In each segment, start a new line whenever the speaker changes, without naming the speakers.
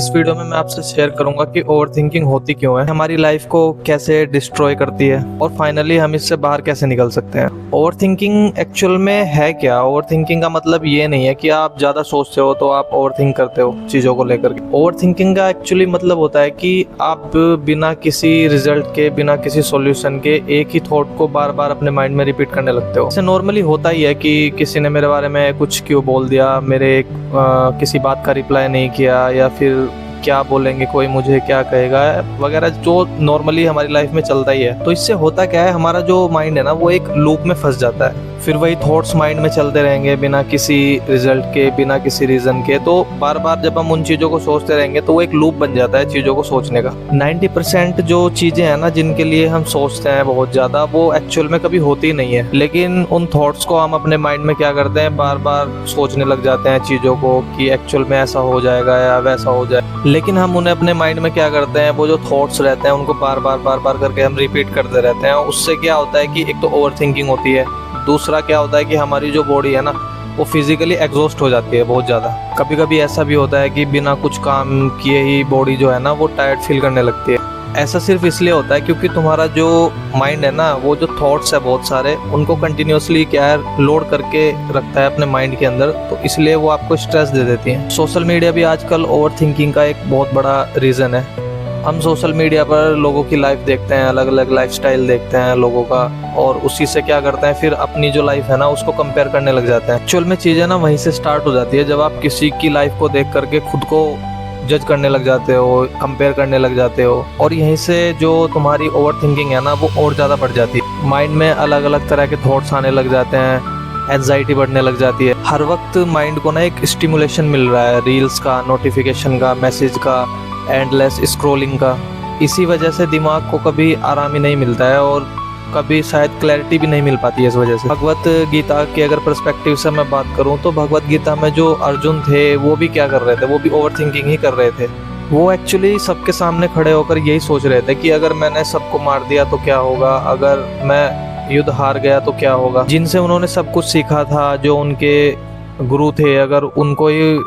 इस वीडियो में मैं आपसे शेयर करूंगा कि ओवरथिंकिंग होती क्यों है, हमारी लाइफ को कैसे डिस्ट्रॉय करती है और फाइनली हम इससे बाहर कैसे निकल सकते हैं। ओवरथिंकिंग एक्चुअल में है क्या? ओवरथिंकिंग का मतलब ये नहीं है कि आप ज्यादा सोचते हो तो आप ओवरथिंक करते हो चीजों को लेकर के। ओवरथिंकिंग का एक्चुअली मतलब होता है कि आप बिना किसी रिजल्ट के, बिना किसी सॉल्यूशन के एक ही थॉट को बार बार अपने माइंड में रिपीट करने लगते हो। ऐसे नॉर्मली होता ही है कि किसी ने मेरे बारे में कुछ क्यों बोल दिया, मेरे किसी बात का रिप्लाई नहीं किया, या फिर क्या बोलेंगे, कोई मुझे क्या कहेगा वगैरह, जो नॉर्मली हमारी लाइफ में चलता ही है। तो इससे होता क्या है, हमारा जो माइंड है ना वो एक लूप में फंस जाता है। फिर वही थॉट्स माइंड में चलते रहेंगे बिना किसी रिजल्ट के, बिना किसी रीजन के। तो बार बार जब हम उन चीजों को सोचते रहेंगे तो वो एक लूप बन जाता है चीजों को सोचने का। 90% जो चीजें हैं ना जिनके लिए हम सोचते हैं बहुत ज्यादा, वो एक्चुअल में कभी होती नहीं है। लेकिन उन थॉट्स को हम अपने माइंड में क्या करते हैं, बार बार सोचने लग जाते हैं चीजों को कि एक्चुअल में ऐसा हो जाएगा या वैसा हो जाए। लेकिन हम उन्हें अपने माइंड में क्या करते हैं, वो जो थॉट्स रहते हैं उनको बार बार करके हम रिपीट करते रहते हैं। उससे क्या होता है कि एक तो ओवर थिंकिंग होती है, दूसरा क्या होता है कि हमारी जो बॉडी है ना वो फिजिकली एग्जॉस्ट हो जाती है बहुत ज़्यादा। कभी कभी ऐसा भी होता है कि बिना कुछ काम किए ही बॉडी जो है ना वो टायर्ड फील करने लगती है। ऐसा सिर्फ इसलिए होता है क्योंकि तुम्हारा जो माइंड है ना, वो जो थॉट्स है बहुत सारे, उनको कंटिन्यूअसली क्या है लोड करके रखता है अपने माइंड के अंदर, तो इसलिए वो आपको स्ट्रेस दे देती है। सोशल मीडिया भी आजकल ओवर थिंकिंग का एक बहुत बड़ा रीज़न है। हम सोशल मीडिया पर लोगों की लाइफ देखते हैं, अलग अलग लाइफस्टाइल देखते हैं लोगों का, और उसी से क्या करते हैं, फिर अपनी जो लाइफ है ना उसको कंपेयर करने लग जाते हैं। एक्चुअल में चीज़ें ना वहीं से स्टार्ट हो जाती है, जब आप किसी की लाइफ को देख करके खुद को जज करने लग जाते हो, कंपेयर करने लग जाते हो, और यहीं से जो तुम्हारी ओवर थिंकिंग है ना वो और ज़्यादा बढ़ जाती है। माइंड में अलग अलग तरह के थॉट्स आने लग जाते हैं, एंजाइटी बढ़ने लग जाती है। हर वक्त माइंड को ना एक स्टिमुलेशन मिल रहा है, रील्स का, नोटिफिकेशन का, मैसेज का, एंडलेस स्क्रॉलिंग का। इसी वजह से दिमाग को कभी आराम ही नहीं मिलता है और कभी शायद क्लैरिटी भी नहीं मिल पाती है इस वजह से। भगवत गीता के अगर पर्सपेक्टिव से मैं बात करूं तो भगवत गीता में जो अर्जुन थे वो भी क्या कर रहे थे, वो भी ओवर थिंकिंग ही कर रहे थे। वो एक्चुअली सबके सामने खड़े होकर यही सोच रहे थे कि अगर मैंने सबको मार दिया तो क्या होगा, अगर मैं युद्ध हार गया तो क्या होगा। जिनसे उन्होंने सब कुछ सीखा था, जो उनके गुरु थे, अगर उनको ही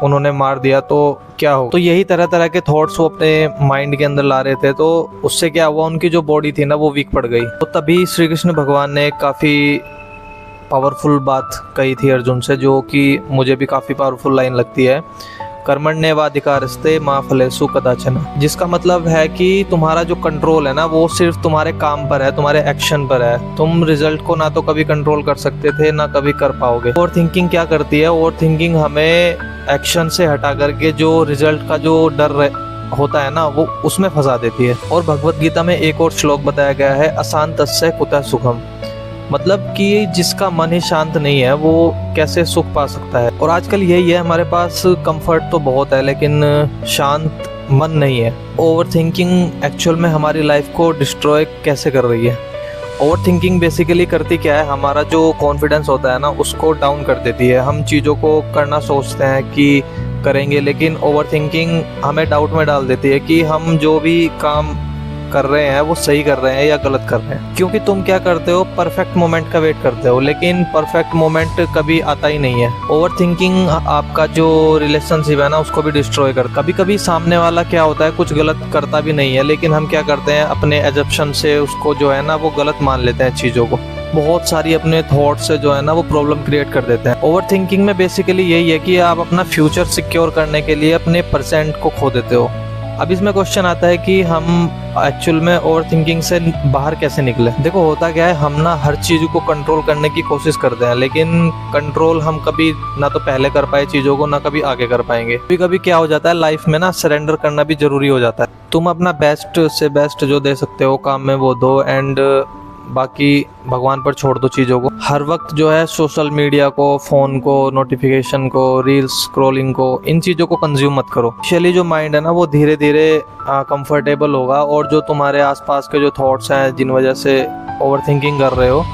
उन्होंने मार दिया तो क्या हो। तो यही तरह तरह के थॉट्स वो अपने माइंड के अंदर ला रहे थे। तो उससे क्या हुआ, उनकी जो बॉडी थी ना वो वीक पड़ गई। तो तभी श्री कृष्ण भगवान ने काफ़ी पावरफुल बात कही थी अर्जुन से, जो कि मुझे भी काफ़ी पावरफुल लाइन लगती है। कर्मण्येवाधिकारस्ते मा फलेषु कदाचन, जिसका मतलब है कि तुम्हारा जो कंट्रोल है ना वो सिर्फ तुम्हारे काम पर है, तुम्हारे एक्शन पर है। तुम रिजल्ट को ना तो कभी कंट्रोल कर सकते थे ना कभी कर पाओगे। ओवर थिंकिंग क्या करती है, ओवर थिंकिंग हमें एक्शन से हटा करके जो रिजल्ट का जो डर होता है ना वो उसमें फंसा देती है। और भगवत गीता में एक और श्लोक बताया गया है, अशांतस्य कुतः सुखम, मतलब कि जिसका मन ही शांत नहीं है वो कैसे सुख पा सकता है। और आजकल यही है, हमारे पास कंफर्ट तो बहुत है लेकिन शांत मन नहीं है। ओवर थिंकिंग एक्चुअल में हमारी लाइफ को डिस्ट्रॉय कैसे कर रही है? ओवर थिंकिंग बेसिकली करती क्या है, हमारा जो कॉन्फिडेंस होता है ना उसको डाउन कर देती है। हम चीज़ों को करना सोचते हैं कि करेंगे, लेकिन ओवर थिंकिंग हमें डाउट में डाल देती है कि हम जो भी काम कर रहे हैं वो सही कर रहे हैं या गलत कर रहे हैं। क्योंकि तुम क्या करते हो, परफेक्ट मोमेंट का वेट करते हो, लेकिन परफेक्ट मोमेंट कभी आता ही नहीं है। ओवर थिंकिंग आपका जो रिलेशनशिप है ना उसको भी डिस्ट्रॉय कर। कभी कभी सामने वाला क्या होता है, कुछ गलत करता भी नहीं है, लेकिन हम क्या करते हैं अपने एजप्शन से उसको जो है ना वो गलत मान लेते हैं चीज़ों को। बहुत सारी अपने थॉट से जो है ना वो प्रॉब्लम क्रिएट कर देते हैं। ओवर थिंकिंग में बेसिकली यही है कि आप अपना फ्यूचर सिक्योर करने के लिए अपने प्रेजेंट को खो देते हो। अब इसमें क्वेश्चन आता है कि हम एक्चुअल में ओवर थिंकिंग से बाहर कैसे निकले। देखो होता क्या है, हम ना हर चीज़ को कंट्रोल करने की कोशिश करते हैं, लेकिन कंट्रोल हम कभी ना तो पहले कर पाए चीज़ों को, ना कभी आगे कर पाएंगे। कभी कभी क्या हो जाता है लाइफ में ना, सरेंडर करना भी जरूरी हो जाता है। तुम अपना बेस्ट से बेस्ट जो दे सकते हो काम में वो दो, एंड बाकी भगवान पर छोड़ दो चीज़ों को। हर वक्त जो है सोशल मीडिया को, फ़ोन को, नोटिफिकेशन को, रील्स स्क्रॉलिंग को, इन चीज़ों को कंज्यूम मत करो। एक्चुअली जो माइंड है ना वो धीरे धीरे कंफर्टेबल होगा, और जो तुम्हारे आसपास के जो थॉट्स हैं जिन वजह से ओवर थिंकिंग कर रहे हो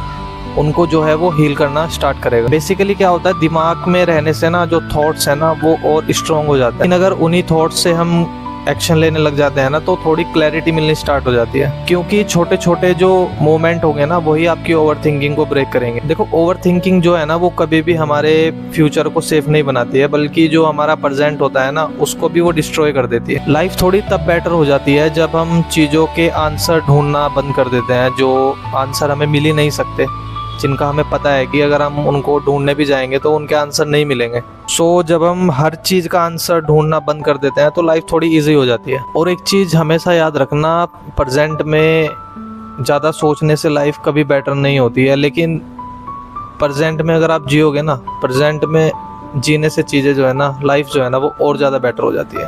उनको जो है वो हील करना स्टार्ट करेगा। बेसिकली क्या होता है, दिमाग में रहने से ना जो थॉट्स है ना वो और स्ट्रॉन्ग हो जाता है। लेकिन अगर उन्हीं थॉट्स से हम एक्शन लेने लग जाते हैं ना, तो थोड़ी क्लैरिटी मिलनी स्टार्ट हो जाती है, क्योंकि छोटे छोटे जो मोमेंट होंगे ना वही आपकी ओवर थिंकिंग को ब्रेक करेंगे। देखो ओवर थिंकिंग जो है ना वो कभी भी हमारे फ्यूचर को सेफ नहीं बनाती है, बल्कि जो हमारा प्रेजेंट होता है ना उसको भी वो डिस्ट्रॉय कर देती है। लाइफ थोड़ी तब बेटर हो जाती है जब हम चीज़ों के आंसर ढूंढना बंद कर देते हैं, जो आंसर हमें मिल ही नहीं सकते, जिनका हमें पता है कि अगर हम उनको ढूंढने भी जाएंगे तो उनके आंसर नहीं मिलेंगे। सो जब हम हर चीज़ का आंसर ढूंढना बंद कर देते हैं तो लाइफ थोड़ी इजी हो जाती है। और एक चीज़ हमेशा याद रखना, प्रेजेंट में ज़्यादा सोचने से लाइफ कभी बेटर नहीं होती है, लेकिन प्रेजेंट में अगर आप जियोगे ना, प्रेजेंट में जीने से चीज़ें जो है ना, लाइफ जो है ना वो और ज़्यादा बेटर हो जाती है।